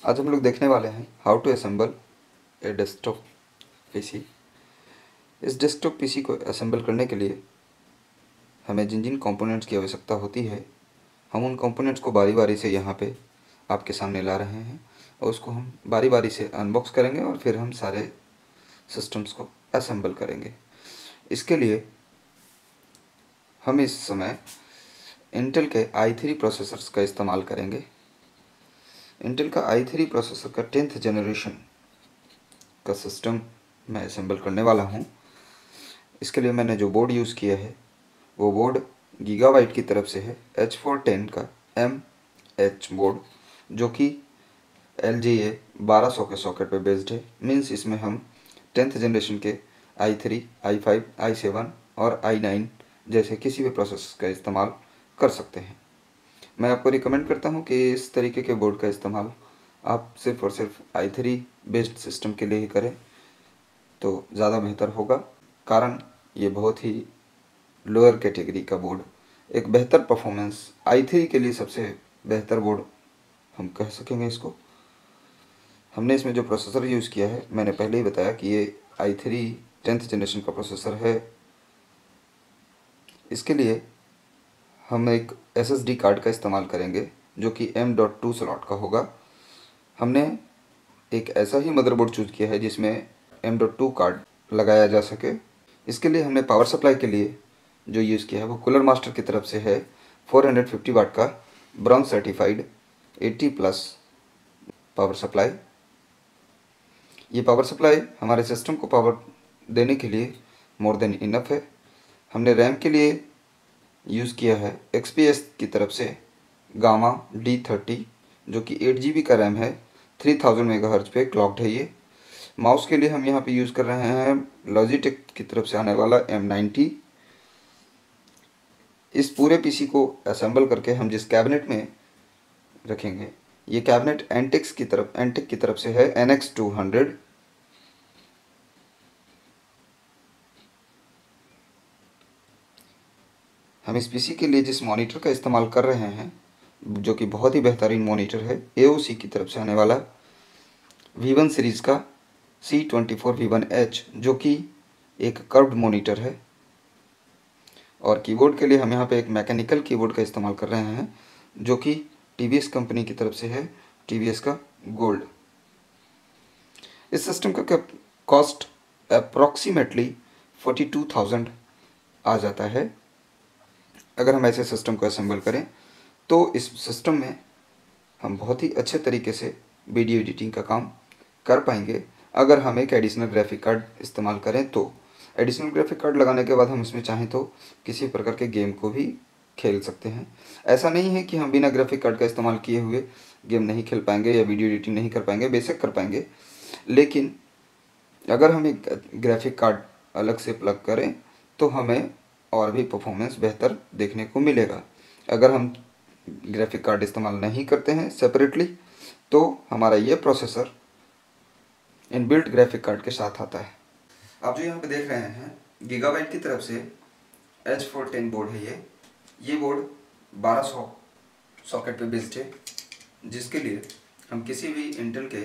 आज हम लोग देखने वाले हैं how to assemble a desktop PC. इस डेस्कटॉप पीसी को असेंबल करने के लिए हमें जिन जिन कंपोनेंट्स की आवश्यकता होती है, हम उन कंपोनेंट्स को बारी बारी से यहाँ पे आपके सामने ला रहे हैं और उसको हम बारी बारी से अनबॉक्स करेंगे और फिर हम सारे सिस्टम्स को असेंबल करेंगे। इसके लिए हम इस समय इंटेल के i3 प्रोसेसर्स का इस्तेमाल करेंगे। इंटेल का i3 प्रोसेसर का 10th जनरेशन का सिस्टम मैं असेंबल करने वाला हूँ। इसके लिए मैंने जो बोर्ड यूज़ किया है वो बोर्ड गीगाबाइट की तरफ से है, H410 का MH बोर्ड, जो कि LGA 1200 के सॉकेट पे बेस्ड है। मीन्स इसमें हम 10th जनरेशन के i3, i5, i7 और i9 जैसे किसी भी प्रोसेसर का इस्तेमाल कर सकते हैं। मैं आपको रिकमेंड करता हूं कि इस तरीके के बोर्ड का इस्तेमाल आप सिर्फ़ और सिर्फ i3 बेस्ड सिस्टम के लिए ही करें तो ज़्यादा बेहतर होगा, कारण ये बहुत ही लोअर कैटेगरी का बोर्ड एक बेहतर परफॉर्मेंस i3 के लिए सबसे बेहतर बोर्ड हम कह सकेंगे इसको। हमने इसमें जो प्रोसेसर यूज़ किया है, मैंने पहले ही बताया कि ये i3 10th जनरेशन का प्रोसेसर है। इसके लिए हम एक SSD कार्ड का इस्तेमाल करेंगे जो कि M.2 स्लॉट का होगा। हमने एक ऐसा ही मदरबोर्ड चूज़ किया है जिसमें M.2 कार्ड लगाया जा सके। इसके लिए हमने पावर सप्लाई के लिए जो यूज़ किया है वो कूलर मास्टर की तरफ से है, 450 वाट का ब्राउन सर्टिफाइड 80+ पावर सप्लाई। ये पावर सप्लाई हमारे सिस्टम को पावर देने के लिए मोर देन इनफ है। हमने रैम के लिए यूज़ किया है XPS की तरफ से गामा D30, जो कि 8 GB का रैम है, 3000 मेगाहर्ट्ज पे क्लॉक्ड है ये। माउस के लिए हम यहाँ पे यूज़ कर रहे हैं लॉजिटेक की तरफ से आने वाला M90। इस पूरे पीसी को असेंबल करके हम जिस कैबिनेट में रखेंगे, ये कैबिनेट एंटेक की तरफ से है NX200। हम इस पीसी के लिए जिस मॉनिटर का इस्तेमाल कर रहे हैं, जो कि बहुत ही बेहतरीन मॉनिटर है, AOC की तरफ से आने वाला V1 सीरीज़ का C24V1H, जो कि एक कर्व्ड मॉनिटर है। और कीबोर्ड के लिए हम यहाँ पे एक मैकेनिकल कीबोर्ड का इस्तेमाल कर रहे हैं जो कि TVS कंपनी की तरफ से है, TVS का गोल्ड। इस सिस्टम का कॉस्ट अप्रॉक्सीमेटली 42,000 आ जाता है। अगर हम ऐसे सिस्टम को असेंबल करें तो इस सिस्टम में हम बहुत ही अच्छे तरीके से वीडियो एडिटिंग का काम कर पाएंगे। अगर हम एक एडिशनल ग्राफिक कार्ड इस्तेमाल करें तो एडिशनल ग्राफिक कार्ड लगाने के बाद हम इसमें चाहें तो किसी प्रकार के गेम को भी खेल सकते हैं। ऐसा नहीं है कि हम बिना ग्राफिक कार्ड का इस्तेमाल किए हुए गेम नहीं खेल पाएंगे या वीडियो एडिटिंग नहीं कर पाएंगे, बेशक कर पाएंगे, लेकिन अगर हम एक ग्राफिक कार्ड अलग से प्लग करें तो हमें और भी परफॉर्मेंस बेहतर देखने को मिलेगा। अगर हम ग्राफिक कार्ड इस्तेमाल नहीं करते हैं सेपरेटली तो हमारा ये प्रोसेसर इनबिल्ट ग्राफिक कार्ड के साथ आता है। आप जो यहाँ पे देख रहे हैं गीगाबाइट की तरफ से H410 बोर्ड है ये बोर्ड 1200 सॉकेट पे बेस्ड है, जिसके लिए हम किसी भी इंटेल के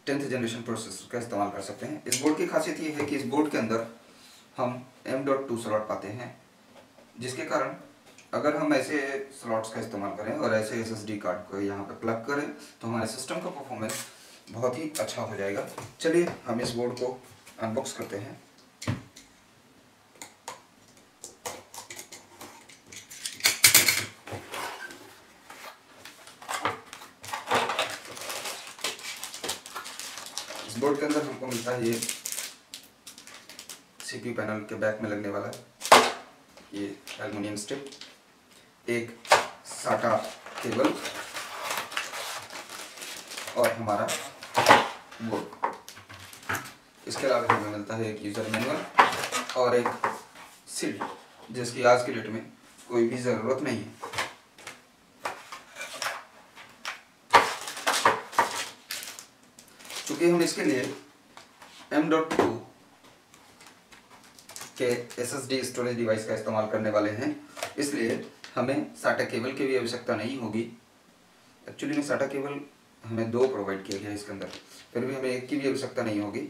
10th जनरेशन प्रोसेसर का इस्तेमाल कर सकते हैं। इस बोर्ड की खासियत ये है कि इस बोर्ड के अंदर हम M.2 स्लॉट पाते हैं, जिसके कारण अगर हम ऐसे स्लॉट्स का इस्तेमाल करें और ऐसे SSD कार्ड को यहाँ पे प्लग करें तो हमारे सिस्टम का परफॉर्मेंस बहुत ही अच्छा हो जाएगा। चलिए हम इस बोर्ड को अनबॉक्स करते हैं। इस बोर्ड के अंदर हमको मिलता है ये CPU पैनल के बैक में लगने वाला ये एल्युमिनियम स्ट्रिप, एक SATA केबल और हमारा बोर्ड। इसके अलावा हमें मिलता है एक यूज़र मैनुअल और एक सीडी, जिसकी आज की डेट में कोई भी ज़रूरत नहीं है। चूँकि हम इसके लिए M.2 के SSD स्टोरेज डिवाइस का इस्तेमाल करने वाले हैं, इसलिए हमें SATA केबल की भी आवश्यकता नहीं होगी। एक्चुअली में SATA केबल हमें 2 प्रोवाइड किया गया है इसके अंदर, फिर भी हमें एक की भी आवश्यकता नहीं होगी,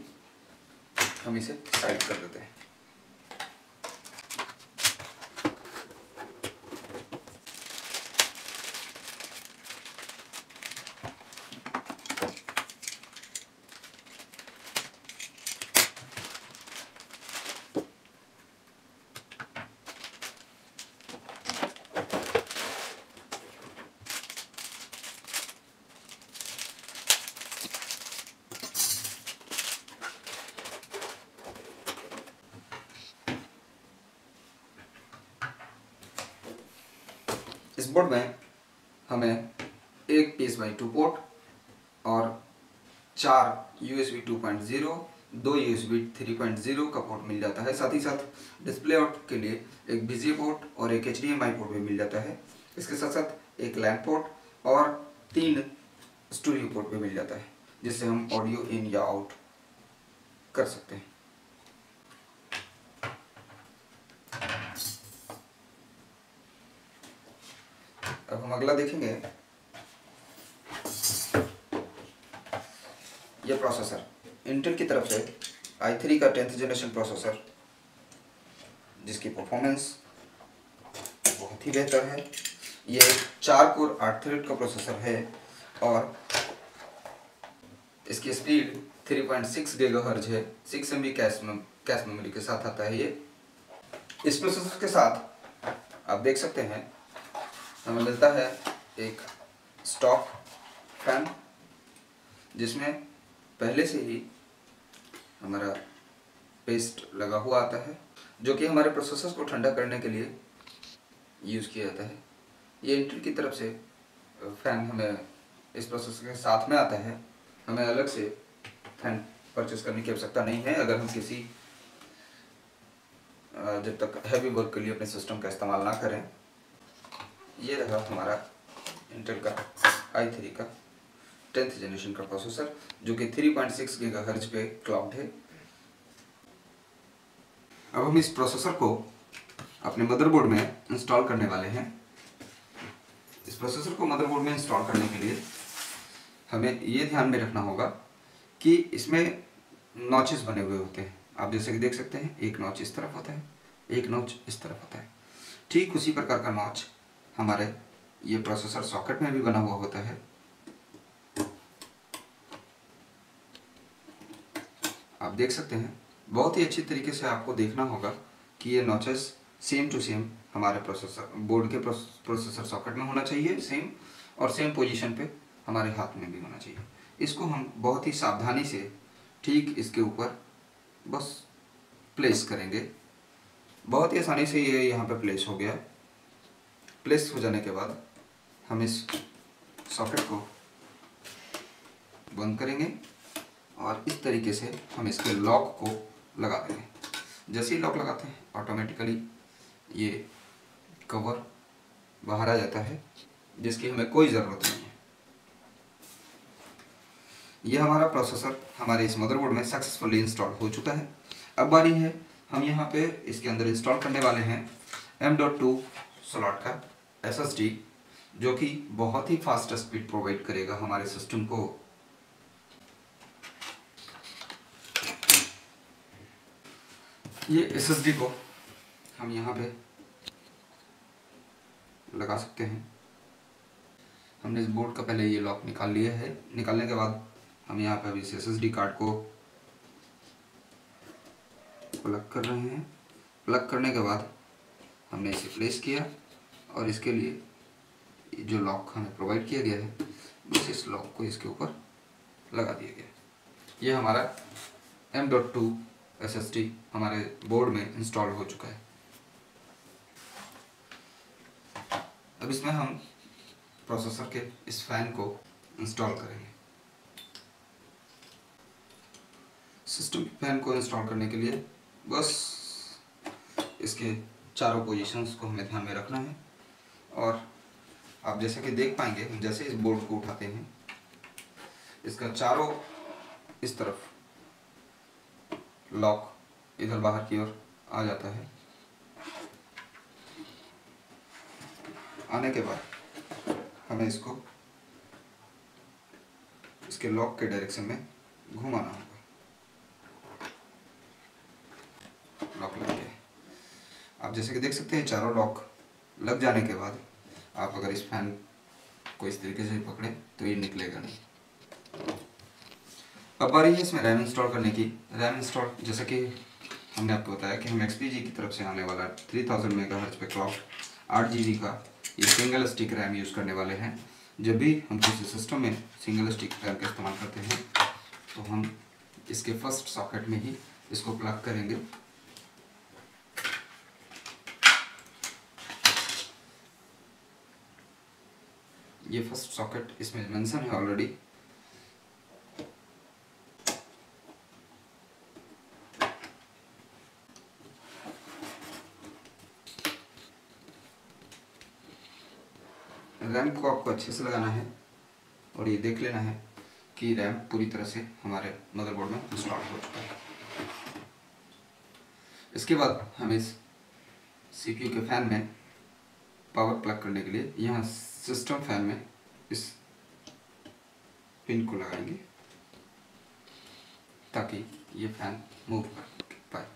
हम इसे साइड कर देते हैं। इस बोर्ड में हमें एक PSY2 पोर्ट और 4 USB 2.0, 2 USB 3.0 का पोर्ट मिल जाता है। साथ ही साथ डिस्प्ले आउट के लिए एक BGA पोर्ट और एक HDMI पोर्ट भी मिल जाता है। इसके साथ साथ एक लैन पोर्ट और 3 स्टूडियो पोर्ट भी मिल जाता है, जिससे हम ऑडियो इन या आउट कर सकते हैं। अब हम अगला देखेंगे, यह प्रोसेसर इंटेल की तरफ से i3 का 10th जनरेशन प्रोसेसर, जिसकी परफॉर्मेंस बहुत ही बेहतर है। ये 4 कोर 8 थ्रेड का प्रोसेसर है और इसकी स्पीड 3.6 गीगाहर्ट्ज है। 6 MB कैश मेमोरी के साथ आता है ये। इस प्रोसेसर के साथ आप देख सकते हैं हमें मिलता है एक स्टॉक फैन, जिसमें पहले से ही हमारा पेस्ट लगा हुआ आता है, जो कि हमारे प्रोसेसर को ठंडा करने के लिए यूज़ किया जाता है। ये इंटेल की तरफ से फैन हमें इस प्रोसेसर के साथ में आता है। हमें अलग से फैन परचेस करने की आवश्यकता नहीं है अगर हम किसी जब तक हैवी वर्क के लिए अपने सिस्टम का इस्तेमाल ना करें। ये रहा हमारा इंटेल का i3 का 10th जनरेशन का प्रोसेसर, जो कि 3.6 गीगाहर्ट्ज पे क्लॉक्ड है। अब हम इस प्रोसेसर को अपने मदरबोर्ड में इंस्टॉल करने वाले हैं। इस प्रोसेसर को मदरबोर्ड में इंस्टॉल करने के लिए हमें ये ध्यान में रखना होगा कि इसमें नॉचेस बने हुए होते हैं। आप जैसे कि देख सकते हैं, एक नॉच इस तरफ होता है, एक नॉच इस तरफ होता है। ठीक उसी प्रकार का नॉच हमारे ये प्रोसेसर सॉकेट में भी बना हुआ होता है। आप देख सकते हैं, बहुत ही अच्छी तरीके से आपको देखना होगा कि ये नॉचेस सेम टू सेम हमारे प्रोसेसर बोर्ड के प्रोसेसर सॉकेट में होना चाहिए सेम, और सेम पोजीशन पे हमारे हाथ में भी होना चाहिए। इसको हम बहुत ही सावधानी से ठीक इसके ऊपर बस प्लेस करेंगे। बहुत ही आसानी से ये यहाँ पे प्लेस हो गया। प्लेस हो जाने के बाद हम इस सॉकेट को बंद करेंगे और इस तरीके से हम इसके लॉक को लगा देंगे। जैसे ही लॉक लगाते हैं ऑटोमेटिकली ये कवर बाहर आ जाता है, जिसकी हमें कोई ज़रूरत नहीं है। यह हमारा प्रोसेसर हमारे इस मदरबोर्ड में सक्सेसफुली इंस्टॉल हो चुका है। अब बारी है, हम यहाँ पे इसके अंदर इंस्टॉल करने वाले हैं M.2 स्लॉट का SSD, जो कि बहुत ही फास्ट स्पीड प्रोवाइड करेगा हमारे सिस्टम को। ये SSD को हम यहाँ पे लगा सकते हैं। हमने इस बोर्ड का पहले ये लॉक निकाल लिया है। निकालने के बाद हम यहाँ पे अभी इस SSD कार्ड को प्लग कर रहे हैं। प्लग करने के बाद हमने इसे प्लेस किया और इसके लिए जो लॉक हमें प्रोवाइड किया गया है, बस इस लॉक को इसके ऊपर लगा दिया गया। ये हमारा M.2 SSD हमारे बोर्ड में इंस्टॉल हो चुका है। अब इसमें हम प्रोसेसर के इस फैन को इंस्टॉल करेंगे। सिस्टम फैन को इंस्टॉल करने के लिए बस इसके चारों पोजीशंस को हमें ध्यान में रखना है। और आप जैसे कि देख पाएंगे, हम जैसे इस बोर्ड को उठाते हैं, इसका चारों इस तरफ लॉक इधर बाहर की ओर आ जाता है। आने के बाद हमें इसको इसके लॉक के डायरेक्शन में घुमाना होगा। लॉक लग गया। आप जैसे कि देख सकते हैं चारों लॉक लग जाने के बाद आप अगर इस फैन को इस तरीके से पकड़े तो ये निकलेगा नहीं। अब बारी है इसमें रैम इंस्टॉल करने की। रैम इंस्टॉल जैसा कि हमने आपको बताया कि हम XPG की तरफ से आने वाला 3000 मेगाहर्ट्ज पे क्लॉक 8 GB का ये सिंगल स्टिक रैम यूज़ करने वाले हैं। जब भी हम किसी सिस्टम में सिंगल स्टिक रैम का इस्तेमाल करते हैं तो हम इसके फर्स्ट सॉकेट में ही इसको प्लग करेंगे। ये फर्स्ट सॉकेट इसमें मेंशन है ऑलरेडी। रैम को आपको अच्छे से लगाना है और ये देख लेना है कि रैम पूरी तरह से हमारे मदरबोर्ड में इंस्टॉल हो चुका है। इसके बाद हम इस CPU के फैन में पावर प्लग करने के लिए यहाँ सिस्टम फैन में इस पिन को लगाएंगे ताकि ये फैन मूव कर पाए।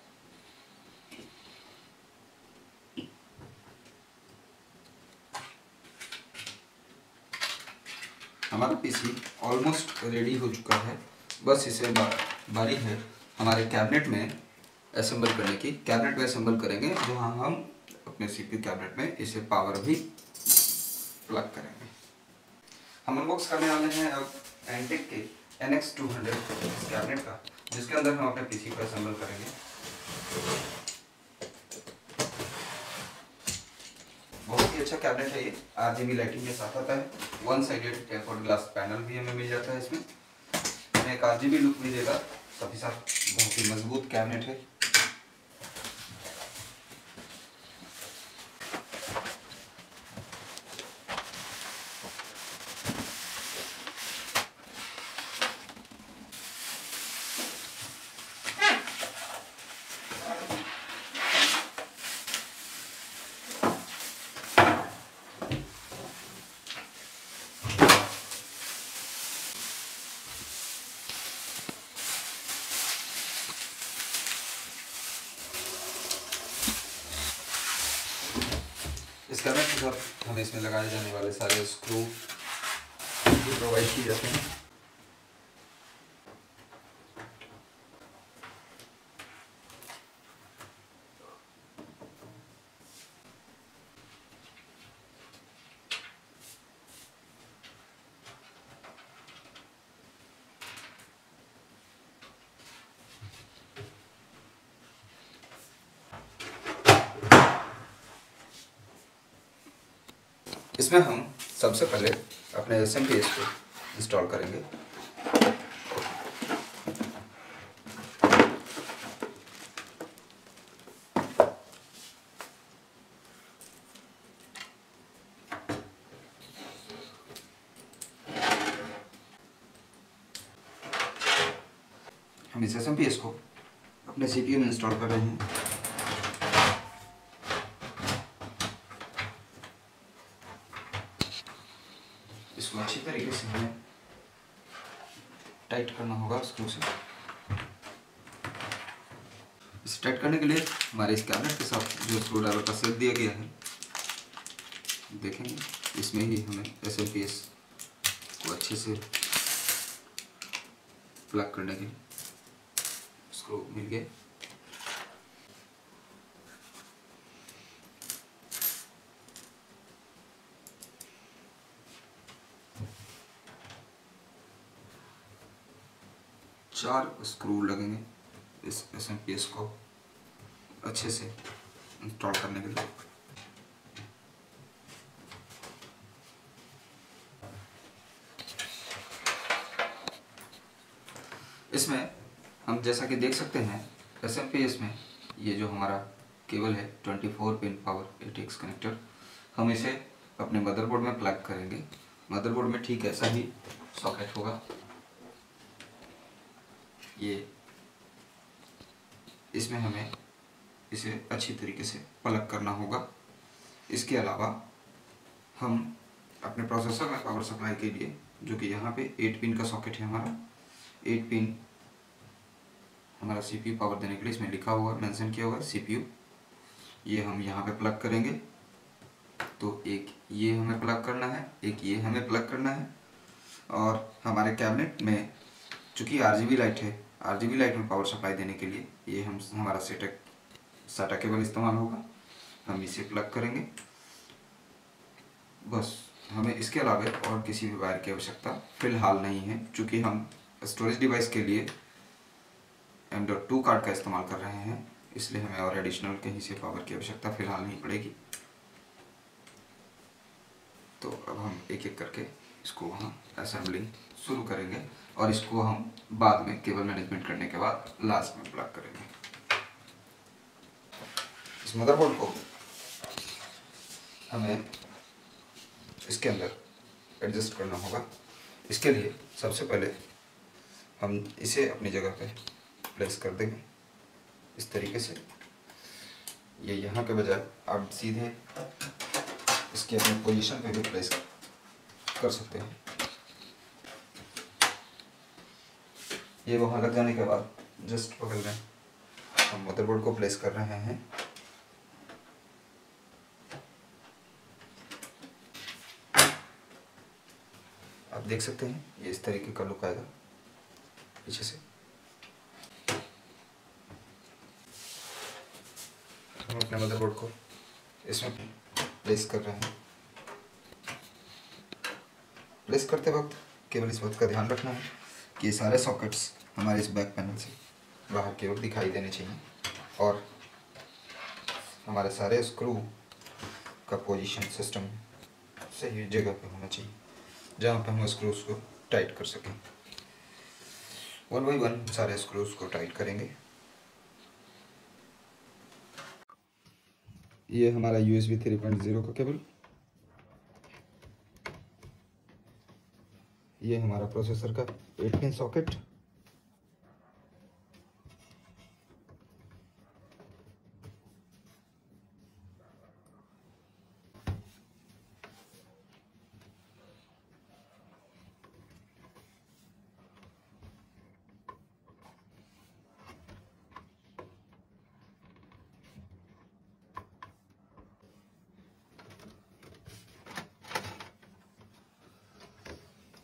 हमारा PC ऑलमोस्ट रेडी हो चुका है। बस इसे बारी है हमारे कैबिनेट में असेंबल करने की। कैबिनेट में असेंबल करेंगे जहाँ हम अपने CPU कैबिनेट में इसे पावर भी प्लग करेंगे। हम अनबॉक्स करने वाले हैं अब एंटेक के NX200 कैबिनेट का, जिसके अंदर हम अपने PC को असेंबल करेंगे। बहुत ही अच्छा कैबिनेट है ये। RGB लाइटिंग के साथ आता है। One sided tempered glass panel भी हमें मिल जाता है इसमें। हमें एक RGB लुक भी देगा, साथ ही साथ बहुत ही मजबूत कैबिनेट है। इस कैबिनेट के साथ हमें इसमें लगाए जाने वाले सारे स्क्रू भी प्रोवाइड किए जाते हैं। इसमें हम सबसे पहले अपने SMPS को इंस्टॉल करेंगे। हम इस SMPS को अपने CPU में इंस्टॉल कर रहे हैं। इसको अच्छी तरीके से हमें टाइट करना होगा स्क्रू से। इसे टाइट करने के लिए हमारे इस कैबिनेट के साथ जो स्क्रू ड्राइवर का सेट दिया गया है, देखेंगे इसमें ही हमें SMPS को अच्छे से प्लग करने के लिए स्क्रू मिल गए। चार स्क्रू लगेंगे इस SMPS को अच्छे से इंस्टॉल करने के लिए। इसमें हम जैसा कि देख सकते हैं SMPS में ये जो हमारा केबल है 24 पिन पावर ATX कनेक्टर, हम इसे अपने मदरबोर्ड में प्लग करेंगे। मदरबोर्ड में ठीक ऐसा ही सॉकेट होगा। ये इसमें हमें इसे अच्छी तरीके से प्लग करना होगा। इसके अलावा हम अपने प्रोसेसर में पावर सप्लाई के लिए जो कि यहाँ पे 8 पिन का सॉकेट है हमारा। 8 पिन हमारा CPU पावर देने के लिए इसमें लिखा हुआ मेंशन किया हुआ है CPU। ये हम यहाँ पे प्लग करेंगे। तो एक ये हमें प्लग करना है, एक ये हमें प्लग करना है। और हमारे कैबिनेट में चूँकि RGB लाइट है, RGB लाइट में पावर सप्लाई देने के लिए ये हमारा SATA केबल इस्तेमाल होगा। हम इसे प्लग करेंगे। बस हमें इसके अलावा और किसी भी वायर की आवश्यकता फ़िलहाल नहीं है। चूँकि हम स्टोरेज डिवाइस के लिए M.2 कार्ड का इस्तेमाल कर रहे हैं, इसलिए हमें और एडिशनल कहीं से पावर की आवश्यकता फ़िलहाल नहीं पड़ेगी। तो अब हम एक एक करके इसको वहाँ असेंबलिंग शुरू करेंगे और इसको हम बाद में केबल मैनेजमेंट करने के बाद लास्ट में प्लग करेंगे। इस मदरबोर्ड को हमें इसके अंदर एडजस्ट करना होगा। इसके लिए सबसे पहले हम इसे अपनी जगह पे प्लेस कर देंगे इस तरीके से। ये यहाँ के बजाय आप सीधे इसके अपने पोजीशन पे भी प्लेस कर सकते हैं। ये वहाँ लग जाने के बाद जस्ट बगल में हम मदरबोर्ड को प्लेस कर रहे हैं। आप देख सकते हैं ये इस तरीके का लुक आएगा पीछे से। हम अपने मदरबोर्ड को इसमें प्लेस कर रहे हैं। प्लेस करते वक्त केवल इस बात का ध्यान रखना है कि ये सारे सॉकेट्स हमारे इस बैक पैनल से बाहर की ओर दिखाई देने चाहिए और हमारे सारे स्क्रू का पोजीशन सिस्टम सही जगह पे होना चाहिए जहाँ पे हम स्क्रूज को टाइट कर सकें। 1 बाय 1 सारे स्क्रूज को टाइट करेंगे। ये हमारा USB 3.0 का केबल, ये हमारा प्रोसेसर का 8 पिन सॉकेट,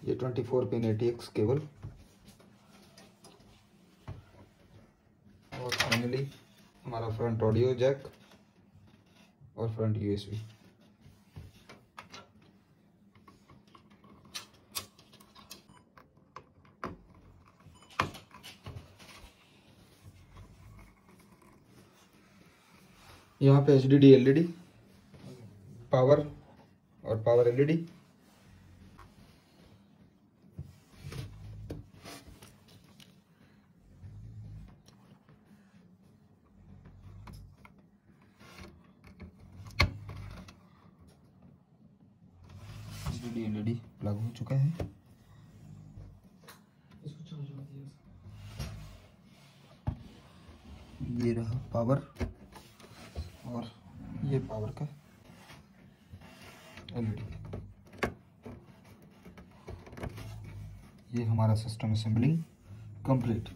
ये 24 पिन ATX केबल और फाइनली हमारा फ्रंट ऑडियो जैक और फ्रंट USB। यहाँ पे HDD LED, पावर और पावर LED, LED प्लग हो चुका है। ये रहा पावर और ये पावर का LED। ये हमारा सिस्टम असेंबलिंग कंप्लीट।